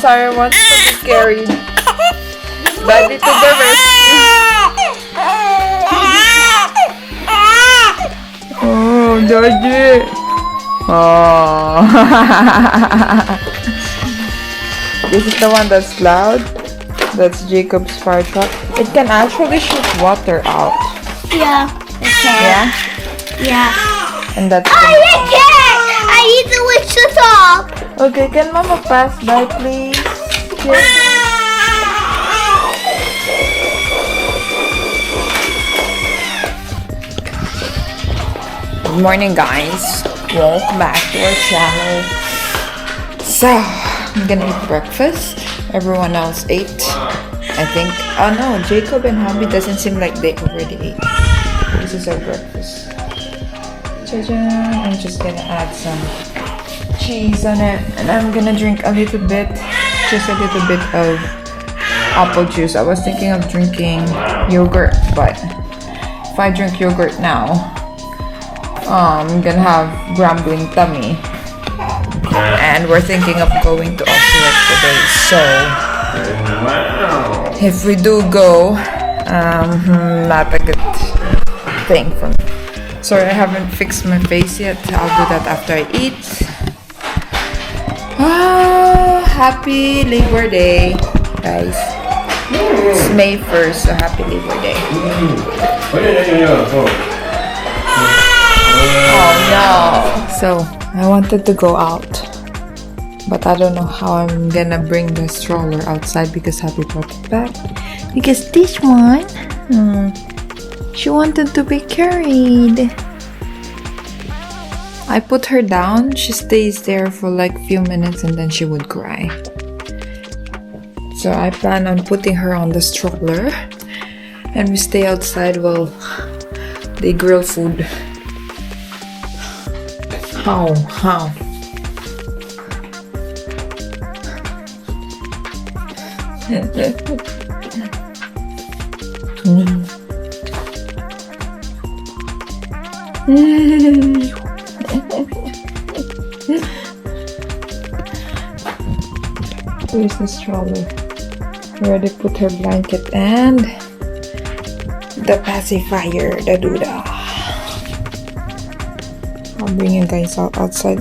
Sarah wants to be carried. Daddy to the rescue. Oh, Daddy. Oh. This is the one that's loud. That's Jacob's fire truck. It can actually shoot water out. Yeah. Okay. Yeah? Yeah. And that's I can't! I need to lift the top! okay, can Mama pass by, please? Yes. Good morning, guys. Welcome back to our channel. So, I'm gonna eat breakfast. Everyone else ate, I think. Oh no, Jacob and Hubby doesn't seem like they already ate. This is our breakfast. I'm just gonna add some cheese on it, and I'm gonna drink a little bit, just a little bit of apple juice. I was thinking of drinking yogurt, but if I drink yogurt now, I'm gonna have grumbling tummy, and we're thinking of going to Australia today. So if we do go, not a good thing for me. Sorry, I haven't fixed my face yet. I'll do that after I eat. Happy Labor Day, guys. It's May 1st, so happy Labor Day. Oh no. So, I wanted to go out, but I don't know how I'm gonna bring the stroller outside because Happy brought it back. Because this one, she wanted to be carried. I put her down, she stays there for like few minutes and then she would cry. So I plan on putting her on the stroller and we stay outside while they grill food. How? Where's the stroller? I already put her blanket and the pacifier, the Duda. I'll bring you guys outside.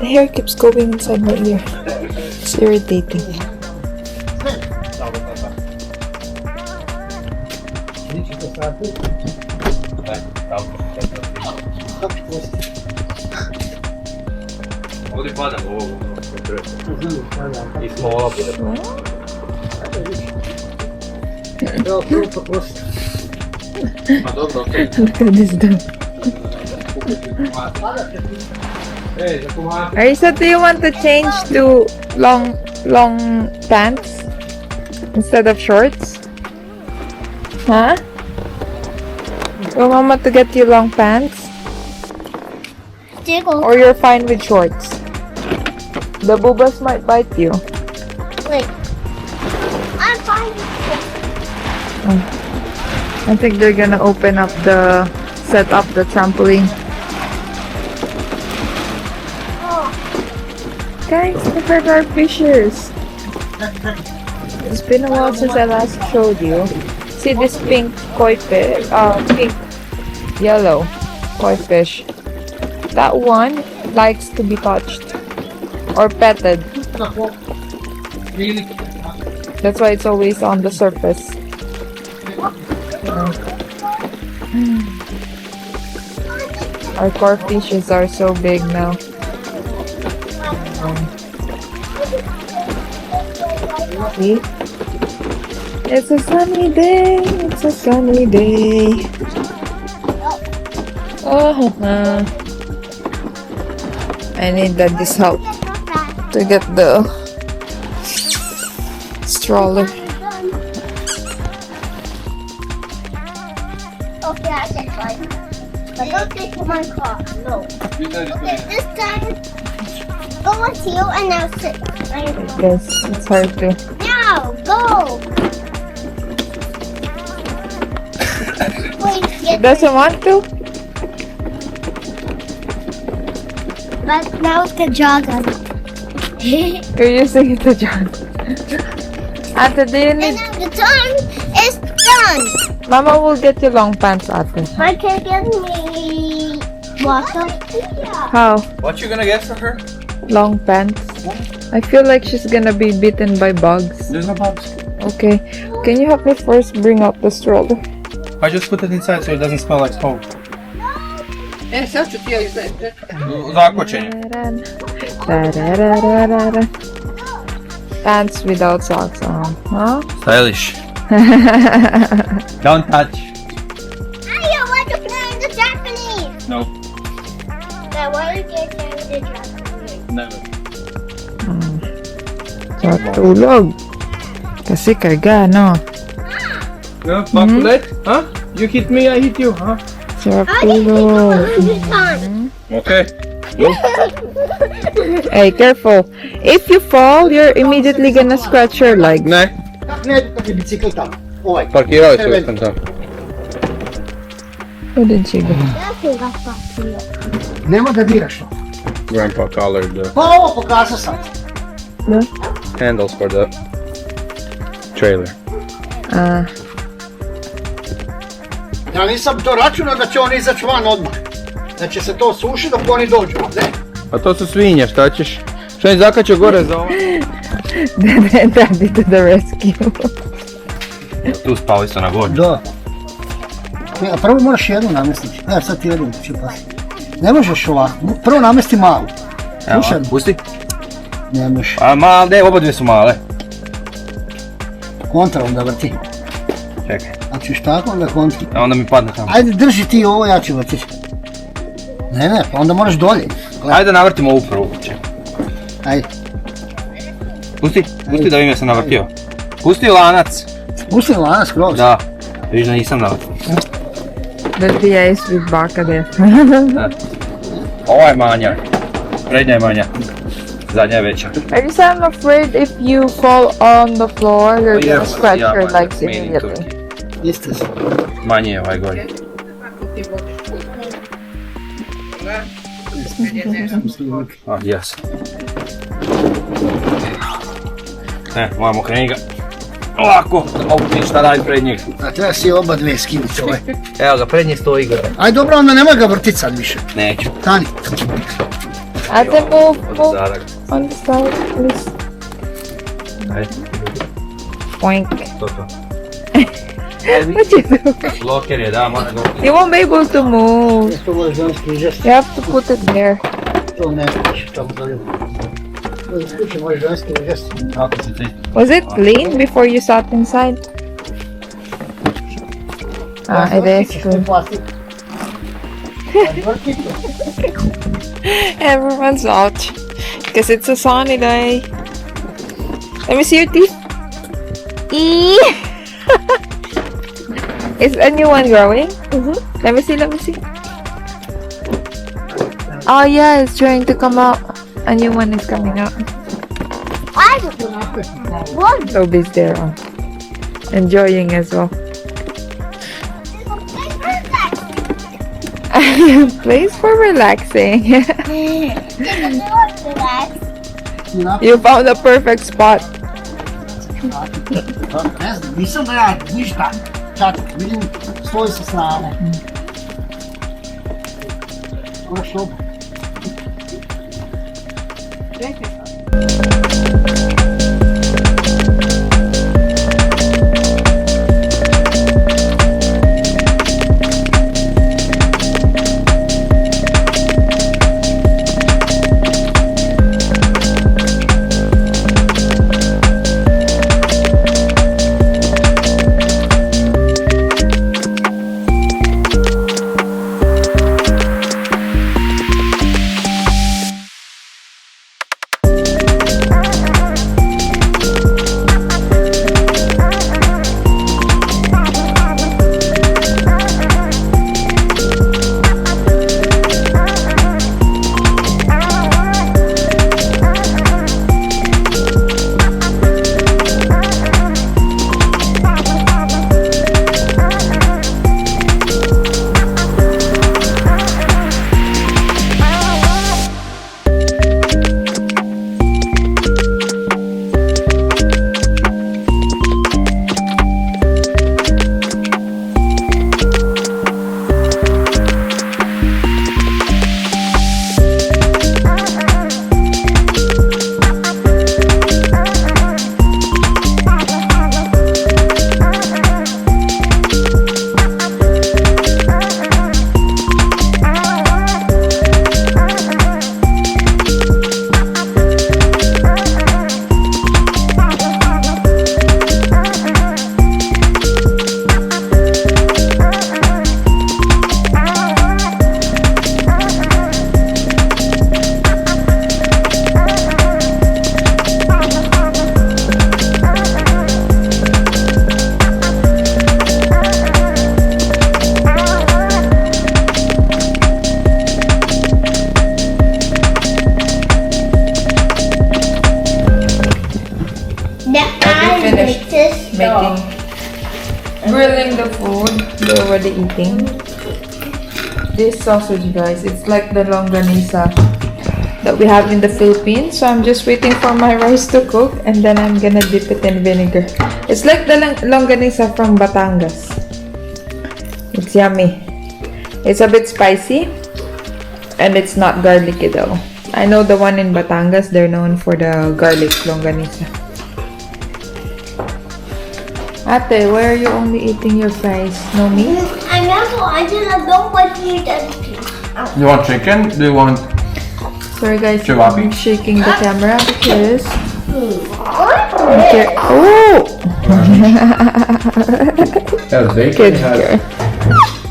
The hair keeps going inside my ear. It's irritating. Look at this dog. Arisa, do you want to change to long pants instead of shorts? Huh? You want Mama to get you long pants? Jiggle. Or you're fine with shorts? The boobas might bite you. Wait. I'm fine with it. I think they're gonna open up set up the trampoline. Oh. Guys, look at our fishes. It's been a while since I last showed you. See this pink koi fish, pink, yellow koi fish. That one likes to be touched or petted. That's why it's always on the surface. Our core fishes are so big now. See? It's a sunny day. It's a sunny day. I need Daddy's help to get the stroller. Okay, I can try. But don't take my car. No. Okay, this time go on you and now sit. Yes, it's hard to. Now go. Wait, It doesn't want to? But now it's the jog on. You're using it to John. Ate, do you And need... now the turn is done. Mama will get you long pants, Ate. I can get me water. How? What you gonna get for her? Long pants? I feel like she's gonna be bitten by bugs. There's no bugs. Okay. Can you help me first bring out the stroller? I just put it inside so it doesn't smell like smoke. Zakočenje. Da-da-da-da-da-da. Pants without socks on, huh? Stylish. Don't touch. I want to play in the Japanese. No. I want to get in the Japanese. Never. Sa tulog. Kasi karga, no? No, Papulet? Huh? You hit me, I hit you, huh? Sarap I didn't tulog. think time. Okay. Hey, careful. If you fall, you're immediately gonna scratch your leg. Ne. Ne, taki bicikl tamo. Ovaj. Parkirali su sam tamo. Where did she go? Ja sam ga papio. Nema da diraš to. Grandpa colored the Pa ovo pokazao sam. handles for the trailer. Ja nisam to računao da će on izaći van odmah. Da će se to sušiti dok oni dođu. Ne? A to su svinje, šta ćeš? Što je zakačio gore za ovo? Daddy to the rescue. Tu spali su na gori. Da. Ne, a prvo moraš jednu namestiti. Ne, sad ti jednu će pasti. Ne možeš ovako. Prvo namesti malu. Evo, Slušaj. pusti. Ne možeš. A male, oba dvije su male. Kontra onda vrti. Čekaj, A ćeš tako onda kontra. a onda mi padne tamo. Ajde drži ti ovo, ja ću vrtiti. Ne, pa onda moraš dolje. Ajde da navrtimo ovu prvu. Čekaj. Ajde. Pusti da vidim ja sam navrtio. Pusti lanac. Pusti lanac skroz. Da, vidiš da nisam navrtio. Daddy je with baka there. Ova je manja. Prednja je manja. Zadnja je veća. Are you saying I'm afraid if you fall on the floor, you're gonna Yes, scratch yeah, your but legs made in immediately? Turkey. Jeste se. Manje je ovaj gori. A, jes. Moramo krenuti ga. Ovako, da mogu ti šta raditi pred njeg. A treba si oba dve skinuti ovaj. Evo ga, pred njeg stoji gore. Aj dobro, onda nemoj ga vrtit sad više. Neću. Stani. Ate, move Zadak. on the side, please. Ajde, Boink. to. What you doing? Loker je, da, mora ga. You won't be able to move. To je ženski žest. You have to put it there. To ne piše tamo dolje. To je kuće moj ženski žest. Kako se ti? Was it clean before you sat inside? It is clean. Everyone's out because it's a sunny day. Let me see your teeth. Eee! Is a new one growing? Let me see. Oh yeah, it's trying to come out. A new one is coming out. I want Toby's there, enjoying as well. Place for relaxing. You found a perfect spot. Ne znam, nisam da ja ništa. Čak, vidim, stoji sa strane. Moraš oba. making, grilling the food. They're already eating. This sausage, guys, it's like the longanisa that we have in the Philippines. So I'm just waiting for my rice to cook, and then I'm gonna dip it in vinegar. It's like the longanisa from Batangas. It's yummy. It's a bit spicy, and it's not garlicky though. I know the one in Batangas, they're known for the garlic longanisa. Ate, why are you only eating your fries? No meat? I don't want to eat anything. You want chicken? Do you want... Sorry guys, Chewabby? I'm shaking the camera because... What? Okay. Oh! Has bacon, Good has girl.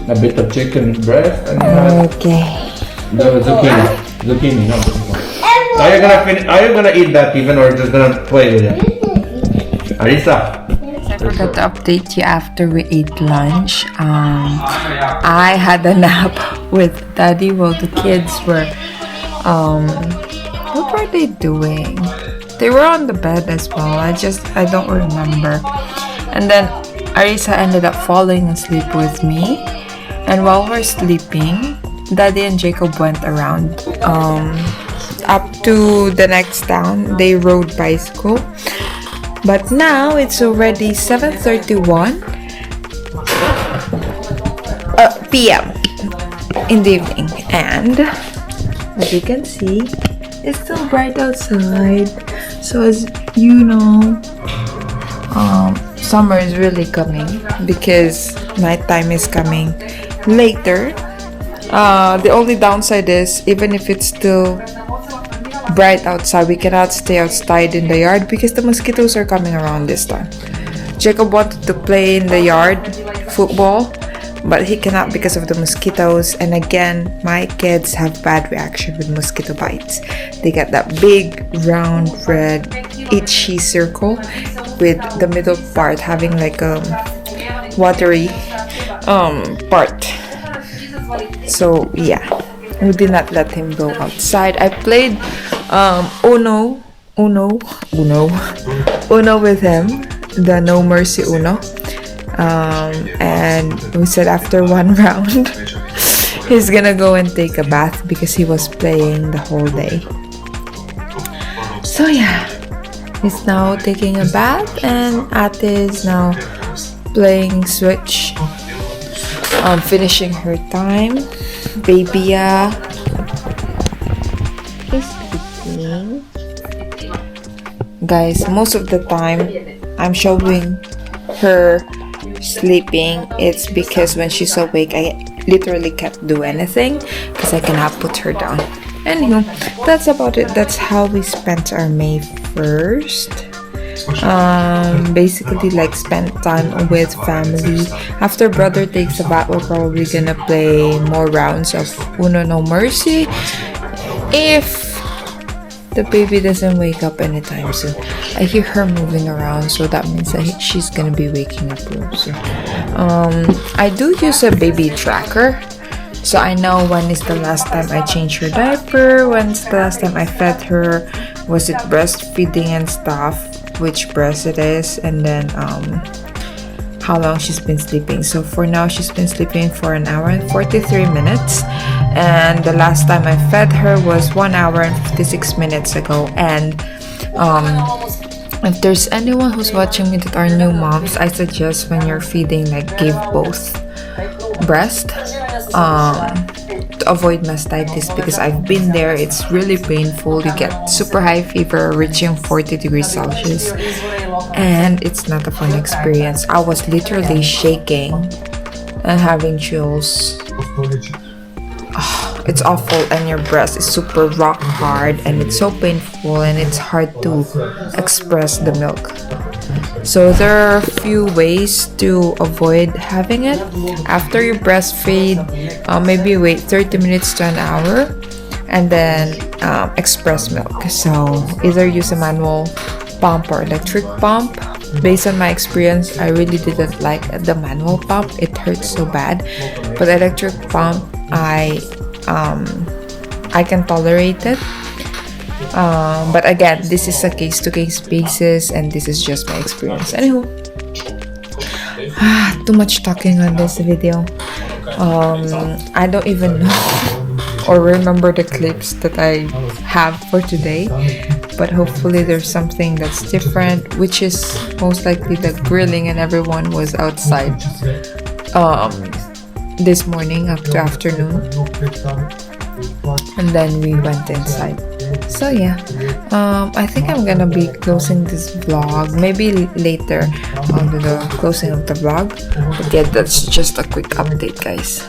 a bit of chicken breast, and you have Okay. the zucchini. Zucchini, no. Are you gonna eat that even, or just gonna play with it? Arisa? I forgot to update you after we ate lunch. I had a nap with Daddy while the kids were, what were they doing? They were on the bed as well. I don't remember. And then Arisa ended up falling asleep with me. And while we're sleeping, Daddy and Jacob went around, up to the next town. They rode bicycle. But now it's already 7:31 p.m. in the evening, and as you can see, it's still bright outside. So as you know, summer is really coming because nighttime is coming later. The only downside is, even if it's still bright outside, we cannot stay outside in the yard because the mosquitoes are coming around this time. Jacob wanted to play in the yard football, but he cannot because of the mosquitoes. And again, my kids have bad reaction with mosquito bites. They get that big round red itchy circle with the middle part having like a watery part. So yeah, we did not let him go outside. I played Uno with him, the No Mercy Uno, and we said after one round he's gonna go and take a bath because he was playing the whole day. So yeah, he's now taking a bath, and Ate is now playing Switch, finishing her time. Babya is sleeping. Guys, most of the time I'm showing her sleeping. It's because when she's awake, I literally can't do anything because I cannot put her down. Anywho, that's about it. That's how we spent our May 1st. Basically like spend time with family. After brother takes a bath, we're probably gonna play more rounds of Uno No Mercy if the baby doesn't wake up anytime soon. I hear her moving around, so that means that she's gonna be waking up real soon. I do use a baby tracker, so I know when is the last time I changed her diaper, when's the last time I fed her, was it breastfeeding and stuff, which breast it is, and then how long she's been sleeping. So for now, she's been sleeping for 1 hour and 43 minutes, and the last time I fed her was 1 hour and 56 minutes ago. And if there's anyone who's watching me that are new moms, I suggest when you're feeding, like, give both breast to avoid mastitis, because I've been there. It's really painful. You get super high fever reaching 40 degrees Celsius, and it's not a fun experience. I was literally shaking and having chills. It's awful, and your breast is super rock hard, and it's so painful, and it's hard to express the milk. So there are a few ways to avoid having it. After you breastfeed, maybe wait 30 minutes to an hour, and then express milk. So either use a manual pump or electric pump. Based on my experience, I really didn't like the manual pump. It hurts so bad. But electric pump, I can tolerate it. But again, this is a case-to-case basis, and this is just my experience. Anywho, Too much talking on this video. I don't even know or remember the clips that I have for today, but hopefully there's something that's different, which is most likely the grilling, and everyone was outside this morning up to afternoon, and then we went inside. So yeah, I think I'm gonna be closing this vlog. Maybe later I'll do the closing of the vlog. But yeah, that's just a quick update, guys.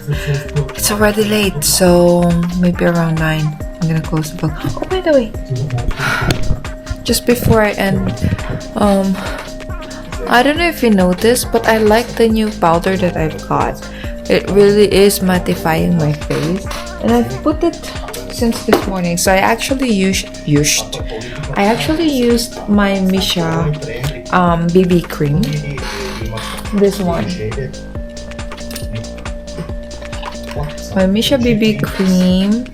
It's already late, so maybe around 9 I'm gonna close the vlog. Oh, by the way, just before I end, I don't know if you noticed, but I like the new powder that I've got. It really is mattifying my face, and I've put it since this morning. So I actually used my Misha BB cream. This one, my Misha BB cream.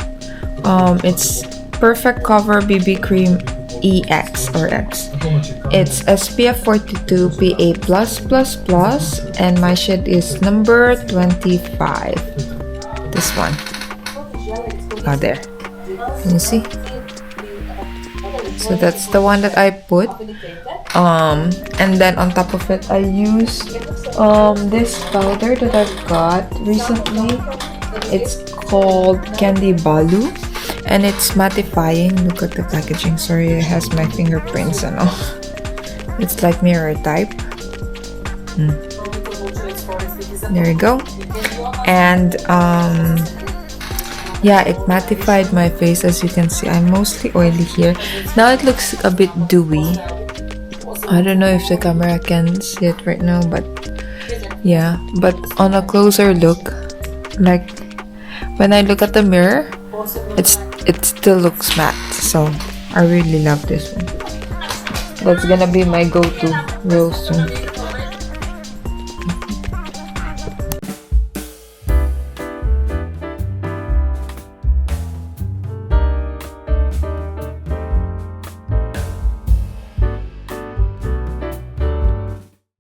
It's Perfect Cover BB Cream EX or X. It's SPF 42 PA+++, and my shade is number 25. This one. Oh, there. Can you see? So that's the one that I put. And then on top of it, I use this powder that I've got recently. It's called Candy Balu, and it's mattifying. Look at the packaging. Sorry, it has my fingerprints and all. It's like mirror type. There you go. And yeah, it mattified my face. As you can see, I'm mostly oily here. Now it looks a bit dewy. I don't know if the camera can see it right now, but yeah. But on a closer look, like when I look at the mirror, it still looks matte. So I really love this one. That's gonna be my go-to real soon.